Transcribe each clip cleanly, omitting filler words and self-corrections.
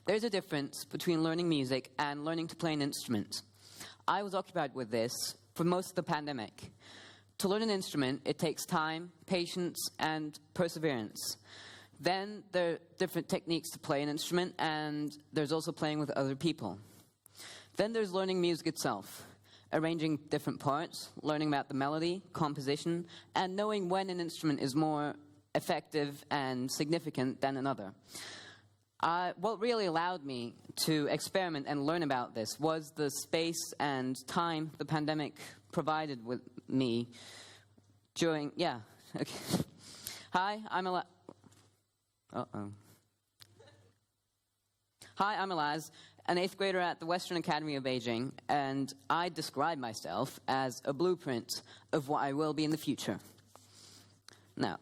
There's a difference between learning music and learning to play an instrument. I was occupied with this for most of the pandemic. To learn an instrument, it takes time, patience, and perseverance. Then there are different techniques to play an instrument, and there's also playing with other people. Then there's learning music itself, arranging different parts, learning about the melody, composition, and knowing when an instrument is more effective and significant than another. What really allowed me to experiment and learn about this was the space and time the pandemic provided with me during, okay. Hi, I'm Alaz. Hi, I'm Alaz, an 8th grader at the Western Academy of Beijing, and I describe myself as a blueprint of what I will be in the future. Now,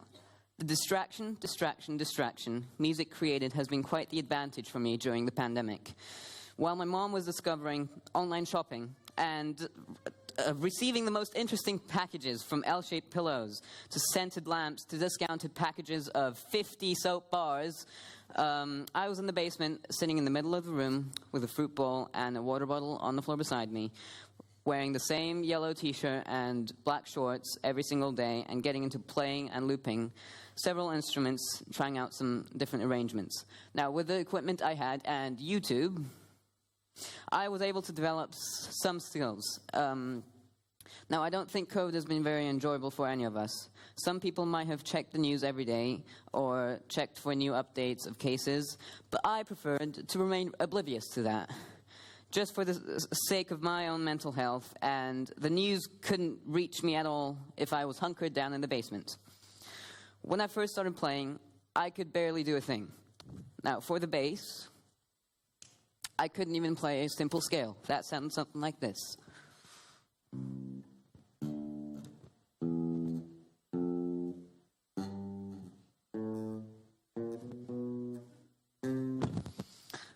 the distraction music created has been quite the advantage for me during the pandemic. While my mom was discovering online shopping and receiving the most interesting packages, from L-shaped pillows to scented lamps to discounted packages of 50 soap bars, I was in the basement, sitting in the middle of the room with a fruit bowl and a water bottle on the floor beside me, wearing the same yellow t-shirt and black shorts every single day, and getting into playing and looping several instruments, trying out some different arrangements. Now, with the equipment I had and YouTube, I was able to develop some skills. Now, I don't think COVID has been very enjoyable for any of us. Some people might have checked the news every day or checked for new updates of cases, but I preferred to remain oblivious to that, just for the sake of my own mental health, and the news couldn't reach me at all if I was hunkered down in the basement. When I first started playing, I could barely do a thing. Now, for the bass, I couldn't even play a simple scale. That sounded something like this.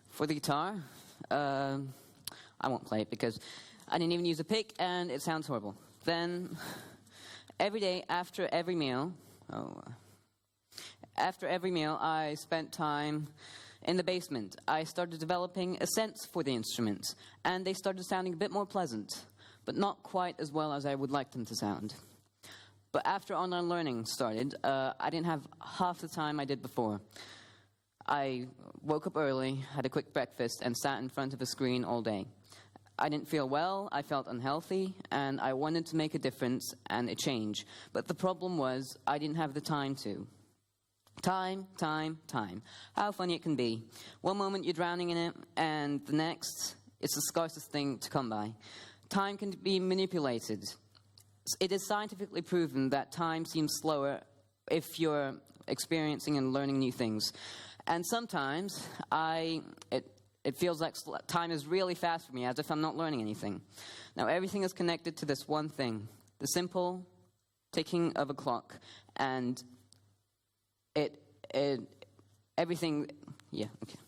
For the guitar, I won't play it because I didn't even use a pick and it sounds horrible. Then, every day after every meal, I spent time in the basement. I started developing a sense for the instruments, and they started sounding a bit more pleasant, but not quite as well as I would like them to sound. But after online learning started, I didn't have half the time I did before. I woke up early, had a quick breakfast, and sat in front of a screen all day. I didn't feel well, I felt unhealthy, and I wanted to make a difference and a change. But the problem was, I didn't have the time to. Time. How funny it can be. One moment you're drowning in it, and the next, it's the scarcest thing to come by. Time can be manipulated. It is scientifically proven that time seems slower if you're experiencing and learning new things. And sometimes, it feels like time is really fast for me, as if I'm not learning anything. Now, everything is connected to this one thing, the simple ticking of a clock, and everything, okay.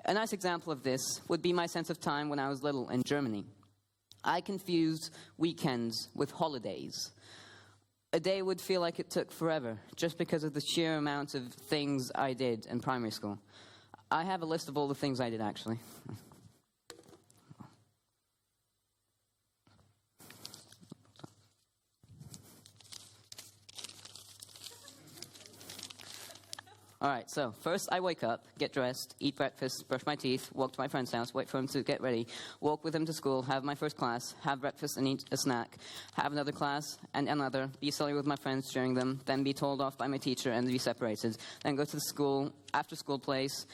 A nice example of this would be my sense of time when I was little in Germany. I confused weekends with holidays. A day would feel like it took forever, just because of the sheer amount of things I did in primary school. I have a list of all the things I did, actually. All right, so first I wake up, get dressed, eat breakfast, brush my teeth, walk to my friend's house, wait for him to get ready, walk with him to school, have my first class, have breakfast and eat a snack, have another class and another, be silly with my friends during them, then be told off by my teacher and be separated, then go to the school, after school place,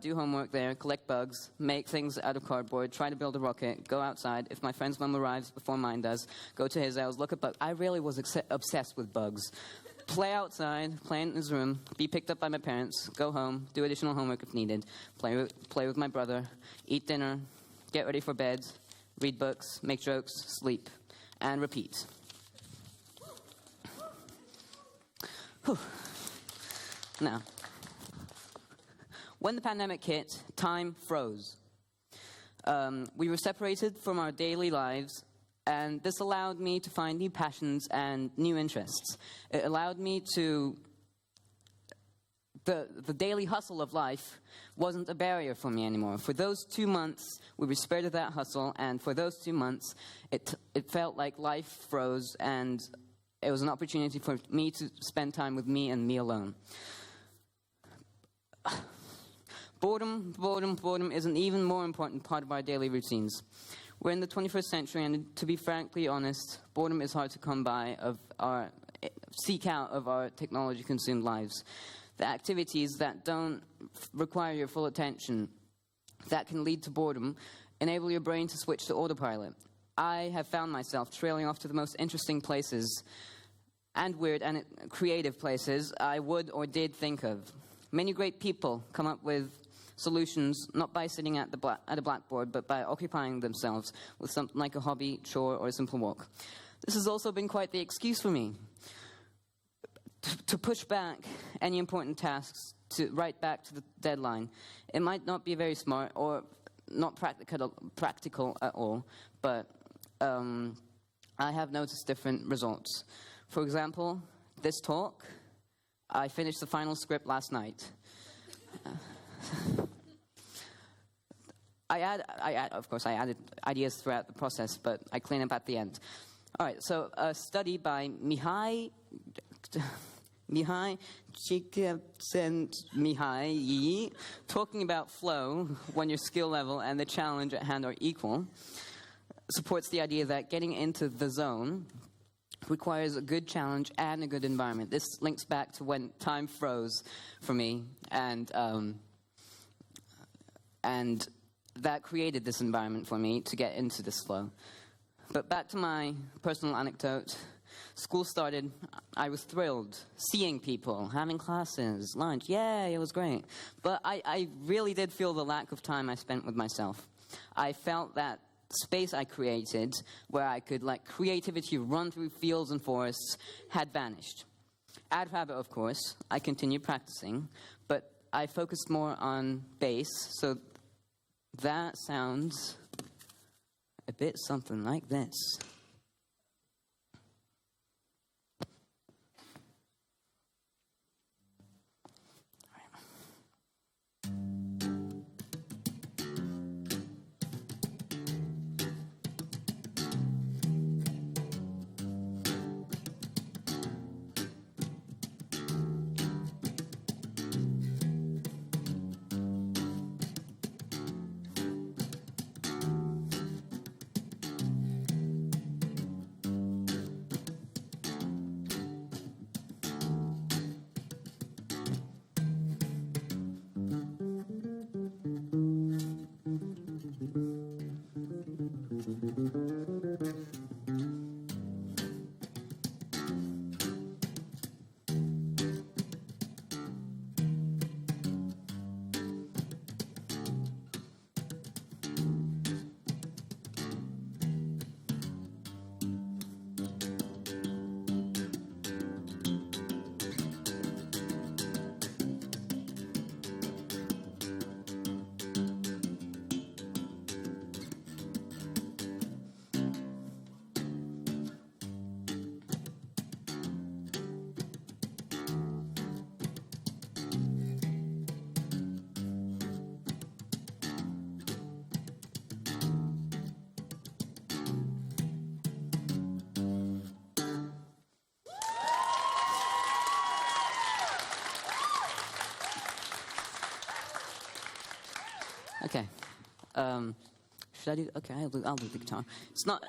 do homework there, collect bugs, make things out of cardboard, try to build a rocket, go outside. If my friend's mom arrives before mine does, go to his house, look at bugs. I really was obsessed with bugs. Play outside, play in his room, be picked up by my parents, go home, do additional homework if needed, play with my brother, eat dinner, get ready for bed, read books, make jokes, sleep, and repeat. Whew. Now, when the pandemic hit, time froze. We were separated from our daily lives, and this allowed me to find new passions and new interests. It allowed me to the daily hustle of life wasn't a barrier for me anymore. For those 2 months, we were spared of that hustle, and for those 2 months, it felt like life froze, and it was an opportunity for me to spend time with me and me alone. Boredom is an even more important part of our daily routines. We're in the 21st century, and to be frankly honest, boredom is hard to come by seek out of our technology-consumed lives. The activities that don't require your full attention, that can lead to boredom, enable your brain to switch to autopilot. I have found myself trailing off to the most interesting places, and weird and creative places I would or did think of. Many great people come up with solutions not by sitting at a blackboard, but by occupying themselves with something like a hobby, chore, or a simple walk. This has also been quite the excuse for me to push back any important tasks right back to the deadline. It might not be very smart or not practical at all, but I have noticed different results. For example, this talk, I finished the final script last night. Of course, I added ideas throughout the process, but I clean up at the end. All right, so a study by Mihai Csikszentmihalyi, talking about flow when your skill level and the challenge at hand are equal, supports the idea that getting into the zone requires a good challenge and a good environment. This links back to when time froze for me, and that created this environment for me to get into this flow. But back to my personal anecdote. School started, I was thrilled, seeing people, having classes, lunch, yay, it was great. But I really did feel the lack of time I spent with myself. I felt that space I created, where I could let creativity run through fields and forests, had vanished. Out of habit, of course, I continued practicing, but I focused more on bass, so that sounds a bit something like this. Okay. Should I do? Okay, I'll do the guitar. It's not.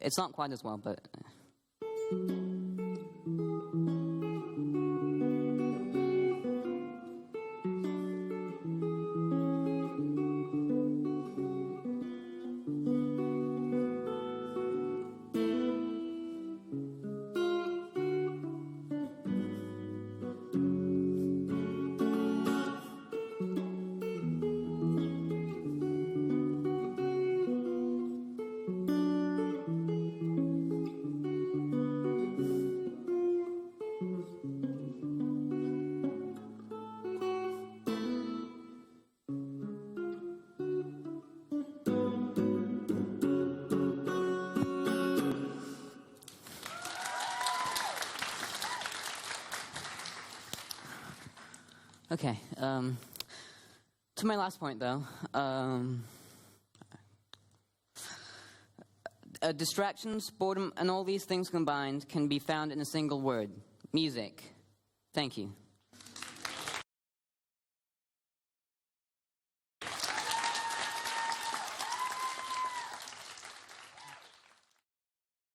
It's not quite as well, but. Okay. To my last point, though, distractions, boredom, and all these things combined can be found in a single word: music. Thank you.